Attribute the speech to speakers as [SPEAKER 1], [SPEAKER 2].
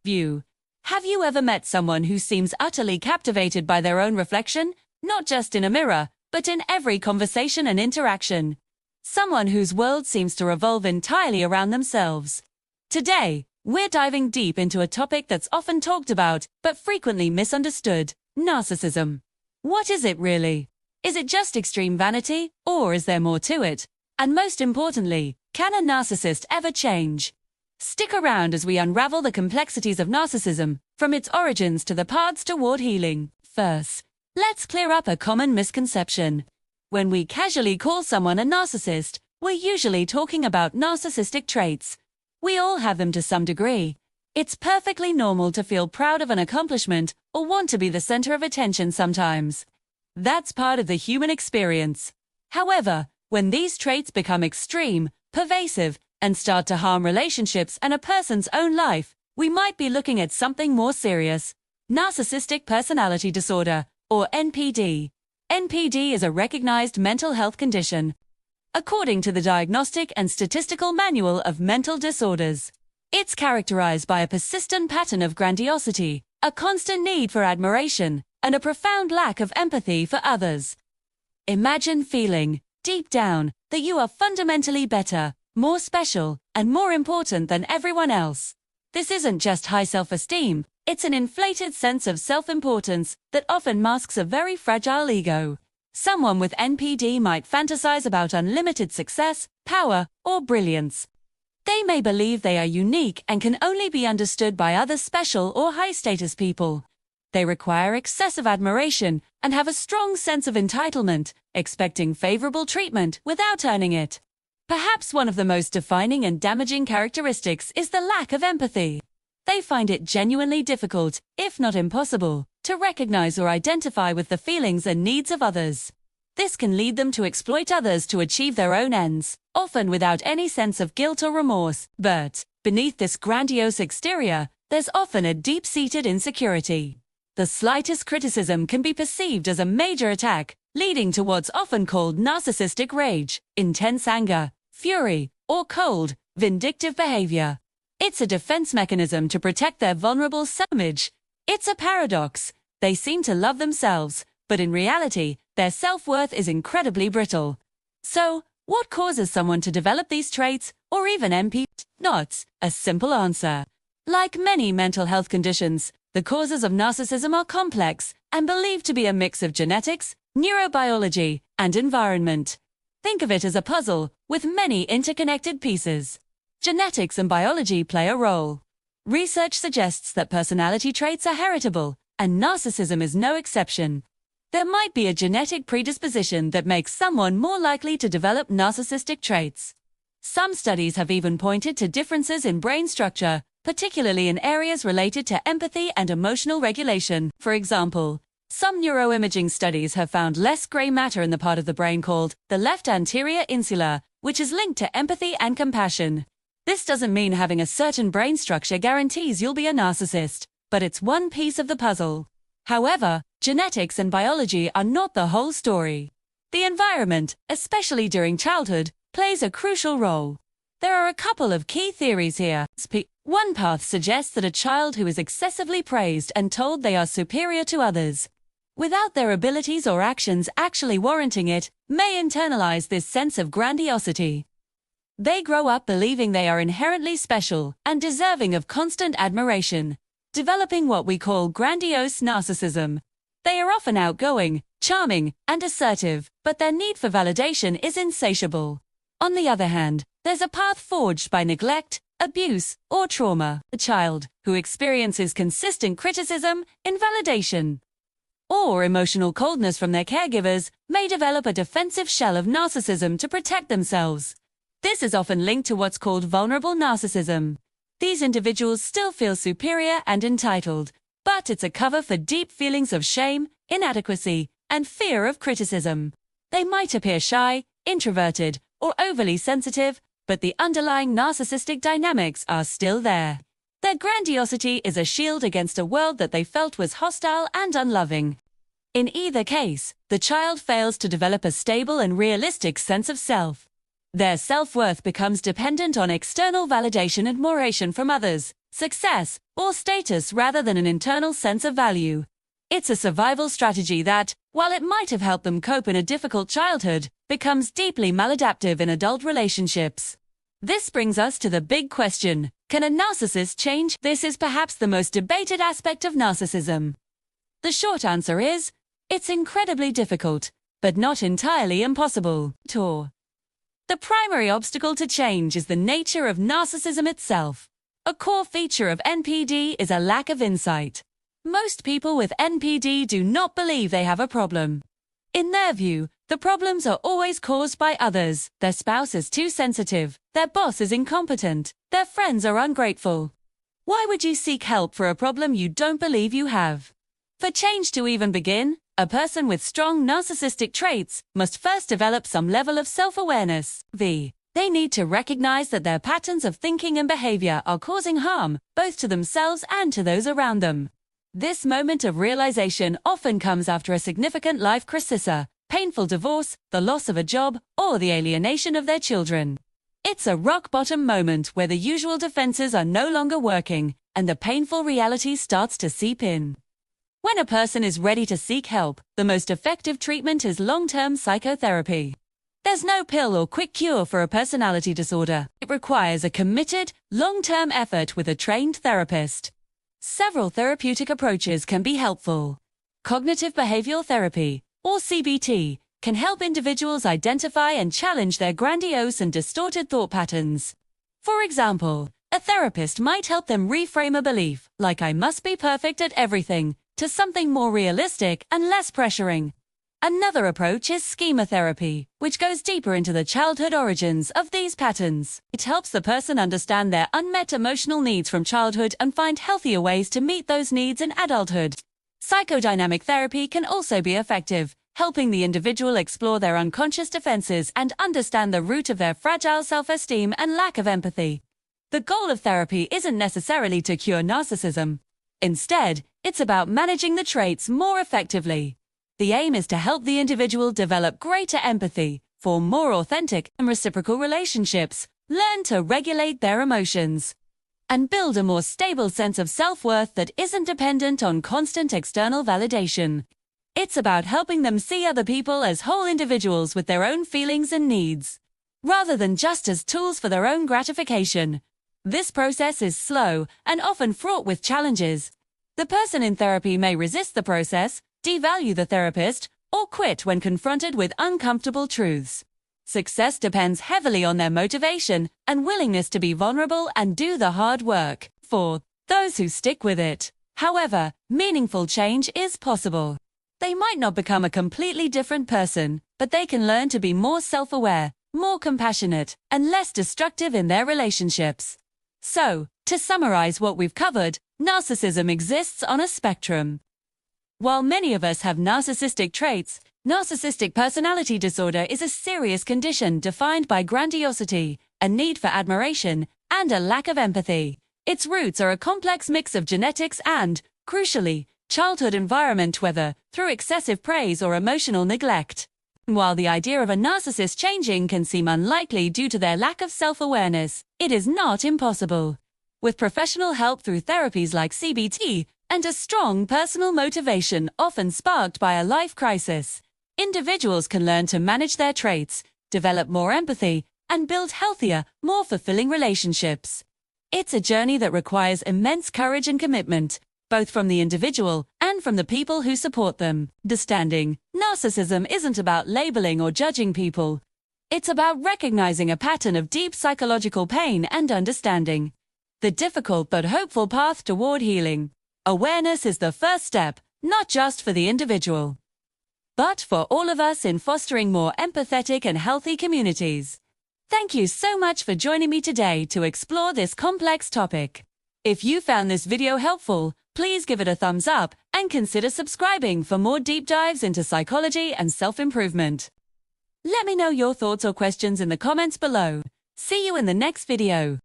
[SPEAKER 1] view. Have you ever met someone who seems utterly captivated by their own reflection, not just in a mirror, but in every conversation and interaction? Someone whose world seems to revolve entirely around themselves. Today, we're diving deep into a topic that's often talked about, but frequently misunderstood: narcissism. What is it really? Is it just extreme vanity, or is there more to it? And most importantly, can a narcissist ever change? Stick around as we unravel the complexities of narcissism, from its origins to the paths toward healing. First, let's clear up a common misconception. When we casually call someone a narcissist, we're usually talking about narcissistic traits. We all have them to some degree. It's perfectly normal to feel proud of an accomplishment or want to be the center of attention sometimes. That's part of the human experience. However, when these traits become extreme, pervasive, and start to harm relationships and a person's own life, we might be looking at something more serious. Narcissistic personality disorder, or NPD. NPD is a recognized mental health condition, according to the Diagnostic and Statistical Manual of Mental Disorders. It's characterized by a persistent pattern of grandiosity, a constant need for admiration, and a profound lack of empathy for others. Imagine feeling, deep down, that you are fundamentally better, more special, and more important than everyone else. This isn't just high self-esteem, it's an inflated sense of self-importance that often masks a very fragile ego. Someone with NPD might fantasize about unlimited success, power, or brilliance. They may believe they are unique and can only be understood by other special or high-status people. They require excessive admiration and have a strong sense of entitlement, expecting favorable treatment without earning it. Perhaps one of the most defining and damaging characteristics is the lack of empathy. They find it genuinely difficult, if not impossible, to recognize or identify with the feelings and needs of others. This can lead them to exploit others to achieve their own ends, often without any sense of guilt or remorse. But beneath this grandiose exterior, there's often a deep-seated insecurity. The slightest criticism can be perceived as a major attack, leading to what's often called narcissistic rage, intense anger, fury, or cold, vindictive behavior. It's a defense mechanism to protect their vulnerable self-image. It's a paradox. They seem to love themselves, but in reality, their self-worth is incredibly brittle. So, what causes someone to develop these traits, or even NPD? Not a simple answer. Like many mental health conditions, the causes of narcissism are complex and believed to be a mix of genetics, neurobiology, and environment. Think of it as a puzzle, with many interconnected pieces. Genetics and biology play a role. Research suggests that personality traits are heritable, and narcissism is no exception. There might be a genetic predisposition that makes someone more likely to develop narcissistic traits. Some studies have even pointed to differences in brain structure, particularly in areas related to empathy and emotional regulation. For example, some neuroimaging studies have found less gray matter in the part of the brain called the left anterior insula, which is linked to empathy and compassion. This doesn't mean having a certain brain structure guarantees you'll be a narcissist, but it's one piece of the puzzle. However, genetics and biology are not the whole story. The environment, especially during childhood, plays a crucial role. There are a couple of key theories here. One path suggests that a child who is excessively praised and told they are superior to others, without their abilities or actions actually warranting it, may internalize this sense of grandiosity. They grow up believing they are inherently special and deserving of constant admiration, developing what we call grandiose narcissism. They are often outgoing, charming, and assertive, but their need for validation is insatiable. On the other hand, there's a path forged by neglect, abuse, or trauma. A child who experiences consistent criticism, invalidation, or emotional coldness from their caregivers may develop a defensive shell of narcissism to protect themselves. This is often linked to what's called vulnerable narcissism. These individuals still feel superior and entitled, but it's a cover for deep feelings of shame, inadequacy, and fear of criticism. They might appear shy, introverted, or overly sensitive, but the underlying narcissistic dynamics are still there. Their grandiosity is a shield against a world that they felt was hostile and unloving. In either case, the child fails to develop a stable and realistic sense of self. Their self-worth becomes dependent on external validation and admiration from others, success, or status rather than an internal sense of value. It's a survival strategy that, while it might have helped them cope in a difficult childhood, becomes deeply maladaptive in adult relationships. This brings us to the big question: can a narcissist change? This is perhaps the most debated aspect of narcissism. The short answer is, it's incredibly difficult, but not entirely impossible. The primary obstacle to change is the nature of narcissism itself. A core feature of NPD is a lack of insight. Most people with NPD do not believe they have a problem. In their view, the problems are always caused by others. Their spouse is too sensitive, their boss is incompetent, their friends are ungrateful. Why would you seek help for a problem you don't believe you have? For change to even begin, a person with strong narcissistic traits must first develop some level of self-awareness. They need to recognize that their patterns of thinking and behavior are causing harm, both to themselves and to those around them. This moment of realization often comes after a significant life crisis, painful divorce, the loss of a job, or the alienation of their children. It's a rock-bottom moment where the usual defenses are no longer working, and the painful reality starts to seep in. When a person is ready to seek help, the most effective treatment is long-term psychotherapy. There's no pill or quick cure for a personality disorder. It requires a committed, long-term effort with a trained therapist. Several therapeutic approaches can be helpful. Cognitive behavioral therapy, or CBT, can help individuals identify and challenge their grandiose and distorted thought patterns. For example, a therapist might help them reframe a belief, like "I must be perfect at everything," to something more realistic and less pressuring. Another approach is schema therapy, which goes deeper into the childhood origins of these patterns. It helps the person understand their unmet emotional needs from childhood and find healthier ways to meet those needs in adulthood. Psychodynamic therapy can also be effective, helping the individual explore their unconscious defenses and understand the root of their fragile self-esteem and lack of empathy. The goal of therapy isn't necessarily to cure narcissism. Instead, it's about managing the traits more effectively. The aim is to help the individual develop greater empathy, form more authentic and reciprocal relationships, learn to regulate their emotions, and build a more stable sense of self-worth that isn't dependent on constant external validation. It's about helping them see other people as whole individuals with their own feelings and needs, rather than just as tools for their own gratification. This process is slow and often fraught with challenges. The person in therapy may resist the process, devalue the therapist, or quit when confronted with uncomfortable truths. Success depends heavily on their motivation and willingness to be vulnerable and do the hard work. For those who stick with it, however, meaningful change is possible. They might not become a completely different person, but they can learn to be more self-aware, more compassionate, and less destructive in their relationships. So, to summarize what we've covered, narcissism exists on a spectrum. While many of us have narcissistic traits, narcissistic personality disorder is a serious condition defined by grandiosity, a need for admiration, and a lack of empathy. Its roots are a complex mix of genetics and, crucially, childhood environment, whether through excessive praise or emotional neglect. While the idea of a narcissist changing can seem unlikely due to their lack of self-awareness, it is not impossible. With professional help through therapies like CBT, and a strong personal motivation often sparked by a life crisis, individuals can learn to manage their traits, develop more empathy, and build healthier, more fulfilling relationships. It's a journey that requires immense courage and commitment, both from the individual and from the people who support them. Understanding narcissism isn't about labeling or judging people. It's about recognizing a pattern of deep psychological pain and understanding the difficult but hopeful path toward healing. Awareness is the first step, not just for the individual, but for all of us in fostering more empathetic and healthy communities. Thank you so much for joining me today to explore this complex topic. If you found this video helpful, please give it a thumbs up and consider subscribing for more deep dives into psychology and self-improvement. Let me know your thoughts or questions in the comments below. See you in the next video.